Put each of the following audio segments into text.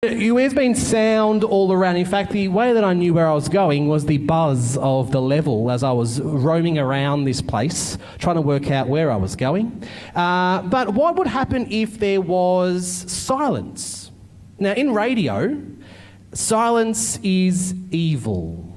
There's been sound all around. In fact, the way that I knew where I was going was the buzz of the level as I was roaming around this place, trying to work out where I was going. But what would happen if there was silence? Now, in radio, silence is evil.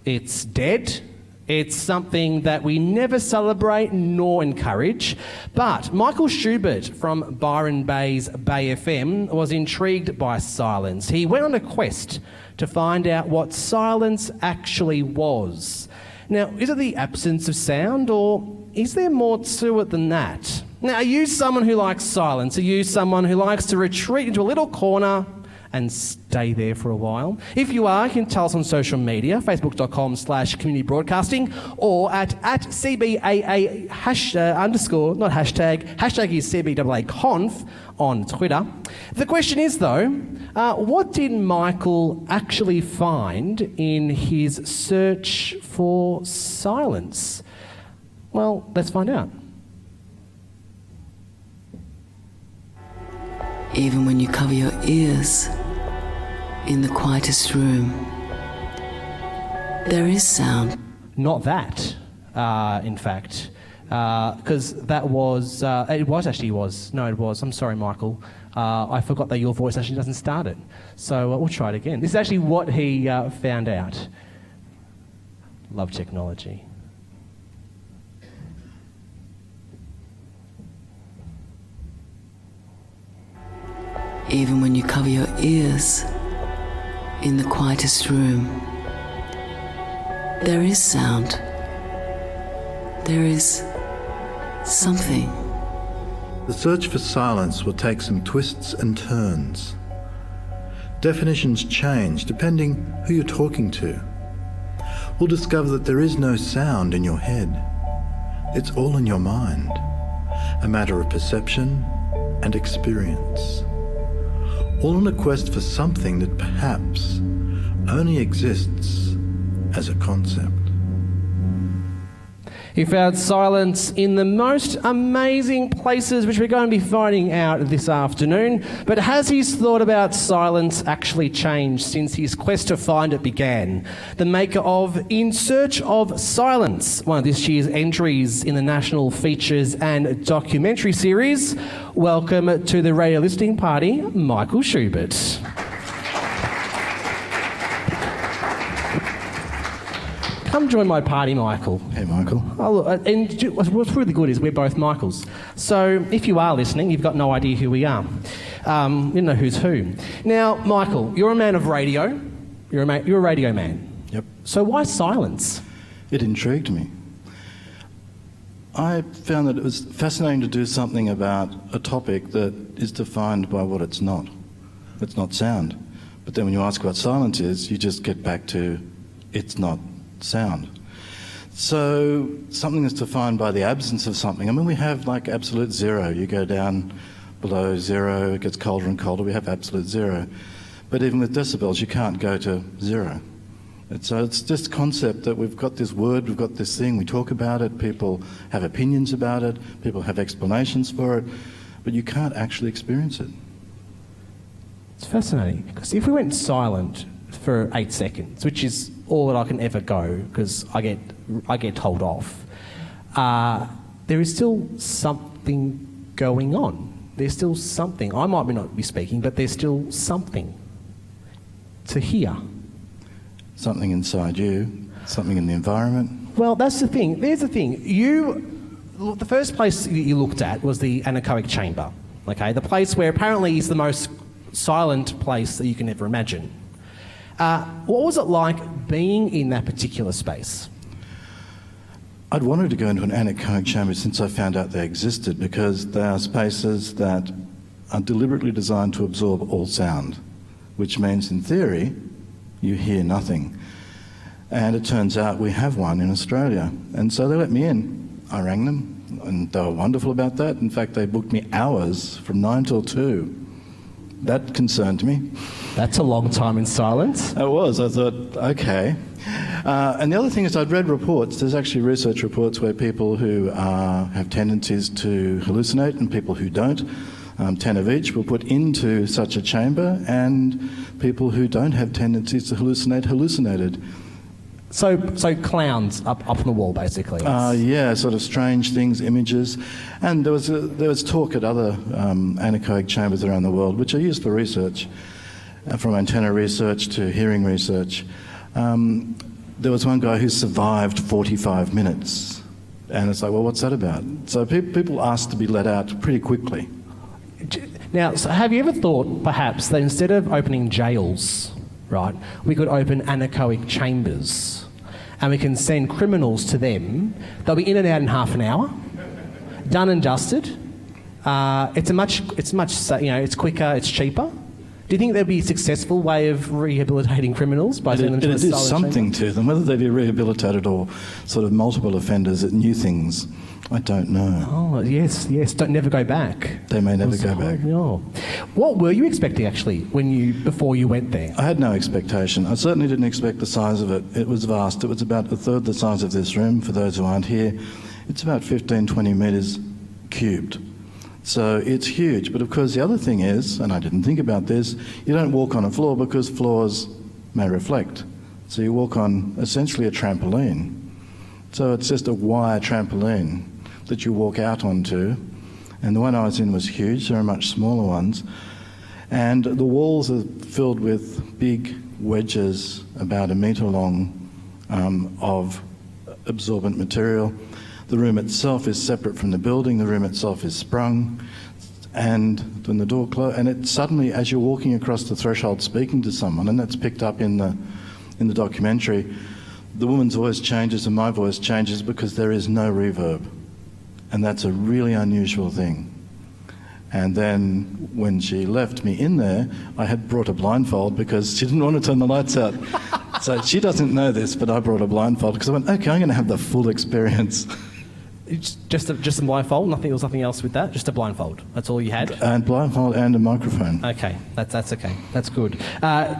It's dead. It's something that we never celebrate nor encourage. But Michael Schubert from Byron Bay's Bay FM was intrigued by silence. He went on a quest to find out what silence actually was. Now, is it the absence of sound, or is there more to it than that? Now, are you someone who likes silence? Are you someone who likes to retreat into a little corner and stay there for a while? If you are, you can tell us on social media, facebook.com/community broadcasting, or at CBAA hashtag is CBAA Conf on Twitter. The question is though, what did Michael actually find in his search for silence? Well, let's find out. Even when you cover your ears in the quietest room, there is sound. Not that, in fact, because that was, it was. I'm sorry, Michael. I forgot that your voice actually doesn't start it. So we'll try it again. This is actually what he found out. Love technology. Even when you cover your ears in the quietest room, there is sound. There is something. The search for silence will take some twists and turns. Definitions change depending who you're talking to. We'll discover that there is no sound in your head. It's all in your mind, a matter of perception and experience. All in a quest for something that perhaps only exists as a concept. He found silence in the most amazing places, which we're going to be finding out this afternoon. But has his thought about silence actually changed since his quest to find it began? The maker of In Search of Silence, one of this year's entries in the National Features and Documentary Series. Welcome to the radio listening party, Michael Schubert. Come join my party, Michael. Hey, Michael. Oh, look, and what's really good is we're both Michaels. So if you are listening, you've got no idea who we are. You know who's who. Now, Michael, you're a man of radio. You're a radio man. Yep. So why silence? It intrigued me. I found that it was fascinating to do something about a topic that is defined by what it's not. It's not sound. But then when you ask what silence is, you just get back to it's not sound. So something is defined by the absence of something. I mean, we have like absolute zero. You go down below zero, it gets colder and colder, we have absolute zero. But even with decibels, you can't go to zero. And so it's just a concept that we've got this word, we've got this thing, we talk about it, people have opinions about it, people have explanations for it, but you can't actually experience it. It's fascinating, because if we went silent for 8 seconds, which is all that I can ever go, because I get told off, there is still something going on. There's still something. I might not be speaking, but there's still something to hear. Something inside you, something in the environment. Well, that's the thing. There's the thing. The first place that you looked at was the Anechoic Chamber, okay? The place where apparently is the most silent place that you can ever imagine. What was it like being in that particular space? I'd wanted to go into an anechoic chamber since I found out they existed, because they are spaces that are deliberately designed to absorb all sound, which means in theory you hear nothing. And it turns out we have one in Australia, and so they let me in. I rang them and they were wonderful about that. In fact, they booked me hours from 9 till 2. That concerned me. That's a long time in silence. It was. I thought, okay. And the other thing is I'd read reports. There's actually research reports where people who have tendencies to hallucinate and people who don't. 10 of each, were put into such a chamber, and people who don't have tendencies to hallucinate hallucinated. So clowns up on the wall, basically. Yeah, sort of strange things, images. And there was talk at other anechoic chambers around the world, which are used for research, from antenna research to hearing research. There was one guy who survived 45 minutes. And it's like, well, what's that about? So people asked to be let out pretty quickly. Now, so have you ever thought, perhaps, that instead of opening jails, right, we could open anechoic chambers, and we can send criminals to them. They'll be in and out in half an hour, done and dusted. It's quicker, it's cheaper. Do you think there'd be a successful way of rehabilitating criminals by sending them to a silent It is something chamber? to them, whether they be rehabilitated or sort of multiple offenders at new things. I don't know. Oh, yes. Don't never go back. They may never go back. Oh. What were you expecting, actually, before you went there? I had no expectation. I certainly didn't expect the size of it. It was vast. It was about a third the size of this room, for those who aren't here. It's about 15, 20 metres cubed. So it's huge. But of course, the other thing is, and I didn't think about this, you don't walk on a floor because floors may reflect. So you walk on essentially a trampoline. So it's just a wire trampoline that you walk out onto. And the one I was in was huge. There are much smaller ones. And the walls are filled with big wedges about 1 metre long of absorbent material. The room itself is separate from the building. The room itself is sprung. And when the door closed, and it suddenly, as you're walking across the threshold speaking to someone, and that's picked up in the documentary, the woman's voice changes and my voice changes because there is no reverb. And that's a really unusual thing. And then when she left me in there, I had brought a blindfold because she didn't want to turn the lights out. So she doesn't know this, but I brought a blindfold because I went, okay, I'm going to have the full experience. It's just a blindfold. There was nothing else with that. Just a blindfold. That's all you had. And blindfold and a microphone. Okay, that's okay. That's good.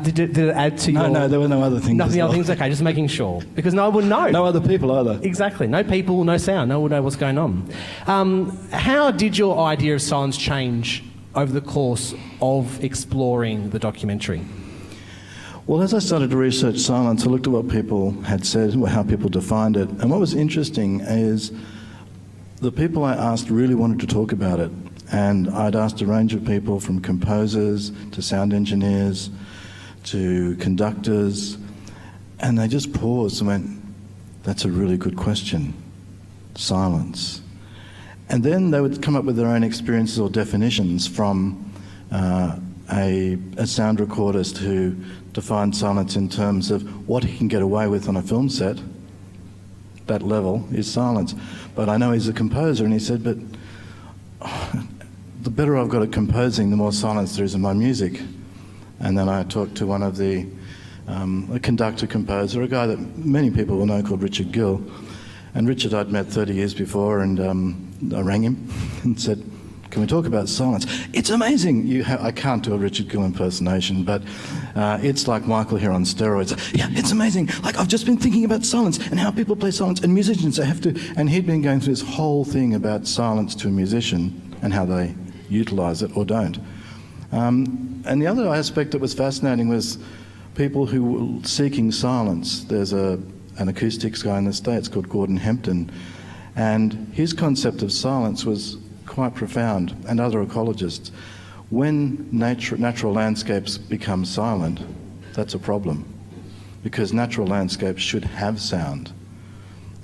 Did it add to your? No, there were no other things. Nothing other things. Okay, just making sure because no one would know. No other people either. Exactly. No people, no sound. No one would know what's going on. How did your idea of silence change over the course of exploring the documentary? Well, as I started to research silence, I looked at what people had said, how people defined it, and what was interesting is the people I asked really wanted to talk about it, and I'd asked a range of people from composers to sound engineers to conductors, and they just paused and went, that's a really good question, silence. And then they would come up with their own experiences or definitions from a sound recordist who defined silence in terms of what he can get away with on a film set. That level is silence. But I know he's a composer, and he said, but the better I've got at composing, the more silence there is in my music. And then I talked to one of a conductor-composer, a guy that many people will know called Richard Gill. And Richard I'd met 30 years before, and I rang him and said, can we talk about silence? It's amazing. I can't do a Richard Gill impersonation, but it's like Michael here on steroids. Yeah, it's amazing. Like, I've just been thinking about silence and how people play silence, and musicians, they have to... And he'd been going through this whole thing about silence to a musician and how they utilise it or don't. And the other aspect that was fascinating was people who were seeking silence. There's an acoustics guy in the States called Gordon Hempton, and his concept of silence was quite profound, and other ecologists. When natural landscapes become silent, that's a problem, because natural landscapes should have sound.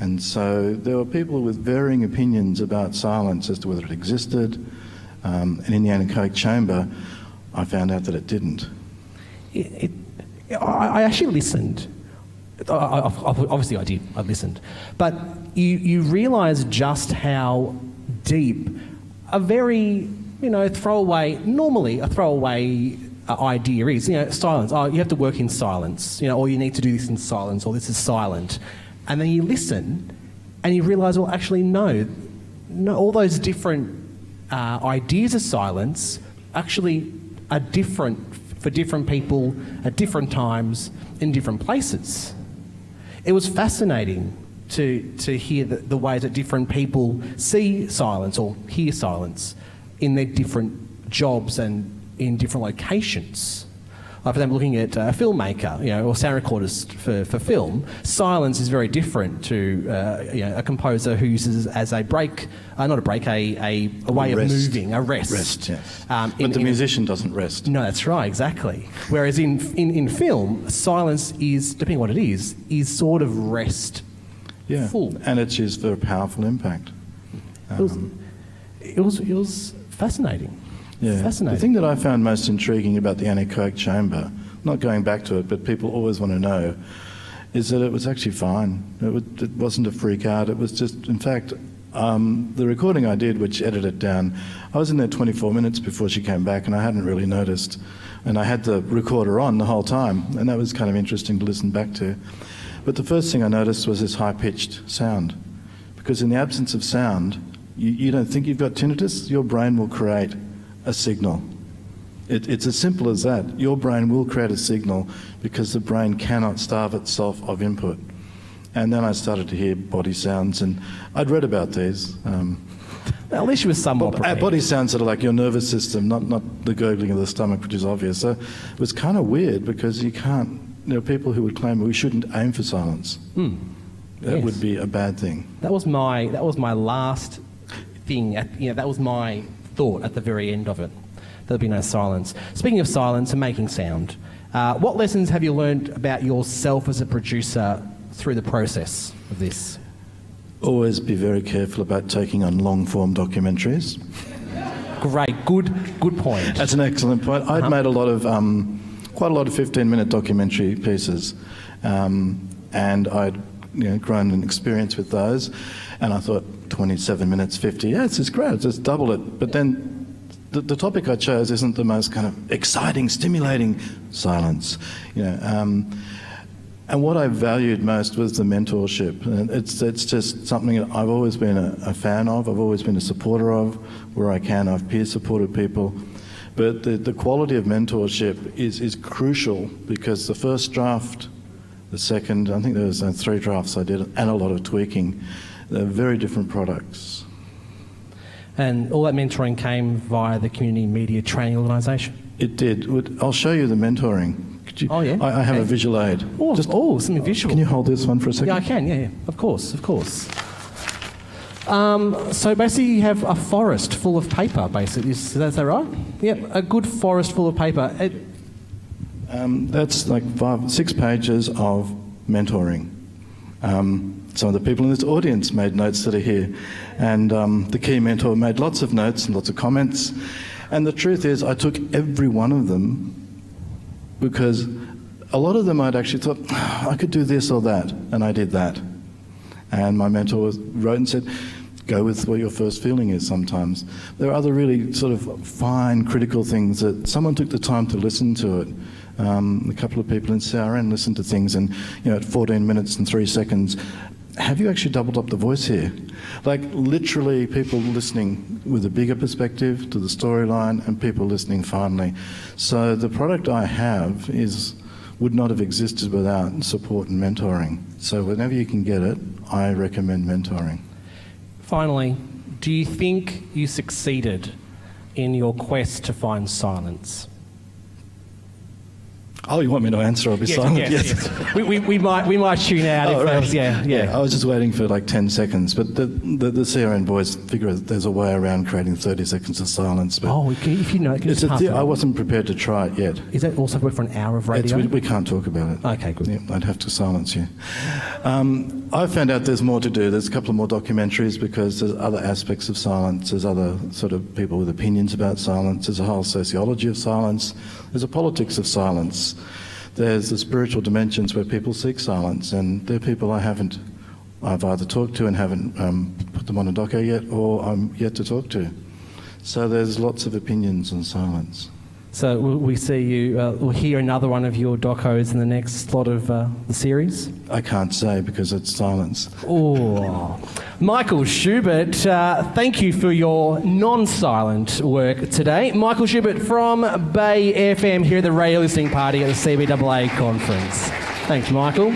And so there were people with varying opinions about silence as to whether it existed, and in the Anechoic Chamber, I found out that it didn't. I actually listened. Obviously I did, I listened. But you realise just how deep a very, normally a throwaway idea is, silence. Oh, you have to work in silence, or you need to do this in silence, or this is silent. And then you listen and you realise, well, actually, no, all those different ideas of silence actually are different for different people at different times in different places. It was fascinating to hear the ways that different people see silence or hear silence in their different jobs and in different locations. For example, looking at a filmmaker, or sound recorders for film, silence is very different to a composer who uses as a break, not a break, a way of moving, a rest. Rest, yes. But the musician doesn't rest. No, that's right, exactly. Whereas in film, silence is, depending on what it is sort of rest. Yeah, full. And it's used for a powerful impact. It was fascinating. Yeah. Fascinating. The thing that I found most intriguing about the Anechoic Chamber, not going back to it, but people always want to know, is that it was actually fine. It wasn't a freak out. It was just, in fact, the recording I did, which edited down, I was in there 24 minutes before she came back, and I hadn't really noticed. And I had the recorder on the whole time, and that was kind of interesting to listen back to. But the first thing I noticed was this high-pitched sound. Because in the absence of sound, you don't think you've got tinnitus, your brain will create a signal. It's as simple as that. Your brain will create a signal because the brain cannot starve itself of input. And then I started to hear body sounds, and I'd read about these. At least you were somewhat prepared. Body sounds that are like your nervous system, not the gurgling of the stomach, which is obvious. So it was kind of weird because you can't, there are people who would claim we shouldn't aim for silence. That would be a bad thing. That was my last thing. That was my thought at the very end of it. There'll be no silence. Speaking of silence and making sound, what lessons have you learned about yourself as a producer through the process of this? Always be very careful about taking on long-form documentaries. Great, good point. That's an excellent point. I'd made quite a lot of 15-minute documentary pieces, and I'd grown an experience with those, and I thought 27 minutes, 50, this is great, just double it. But then the topic I chose isn't the most kind of exciting, stimulating silence, and what I valued most was the mentorship. And it's just something that I've always been a fan of, I've always been a supporter of. Where I can, I've peer supported people. But the quality of mentorship is crucial, because the first draft, the second, I think there was 3 drafts I did, and a lot of tweaking. They're very different products. And all that mentoring came via the Community Media Training Organisation? It did. I'll show you the mentoring. I have a visual aid. Something visual. Can you hold this one for a second? Yeah, I can, yeah. Of course. So basically you have a forest full of paper, basically. Is that right? Yep, a good forest full of paper. That's like 6 pages of mentoring. Some of the people in this audience made notes that are here, and the key mentor made lots of notes and lots of comments. And the truth is, I took every one of them because a lot of them I'd actually thought, I could do this or that, and I did that. And my mentor wrote and said, go with what your first feeling is sometimes. There are other really sort of fine, critical things that someone took the time to listen to it. A couple of people in CRN listened to things, and at 14 minutes and 3 seconds, have you actually doubled up the voice here? Like literally people listening with a bigger perspective to the storyline, and people listening finally. So the product I have would not have existed without support and mentoring. So whenever you can get it, I recommend mentoring. Finally, do you think you succeeded in your quest to find silence? Oh, you want me to answer? I'll be silent. Yes. We might tune out if right. Yeah. I was just waiting for like 10 seconds, but the CRN boys figure there's a way around creating 30 seconds of silence. But if you know, I wasn't prepared to try it yet. Is that also work for an hour of radio? We can't talk about it. Okay, good. Yeah, I'd have to silence you. I found out there's more to do. There's a couple of more documentaries because there's other aspects of silence. There's other sort of people with opinions about silence. There's a whole sociology of silence. There's a politics of silence. There's the spiritual dimensions where people seek silence, and they're people I've either talked to and haven't put them on a doco yet, or I'm yet to talk to. So there's lots of opinions on silence. So will we see you, we'll hear another one of your docos in the next slot of the series? I can't say because it's silence. Oh, Michael Schubert, thank you for your non-silent work today. Michael Schubert from Bay FM here at the Radio Listening Party at the CBAA Conference. Thanks, Michael.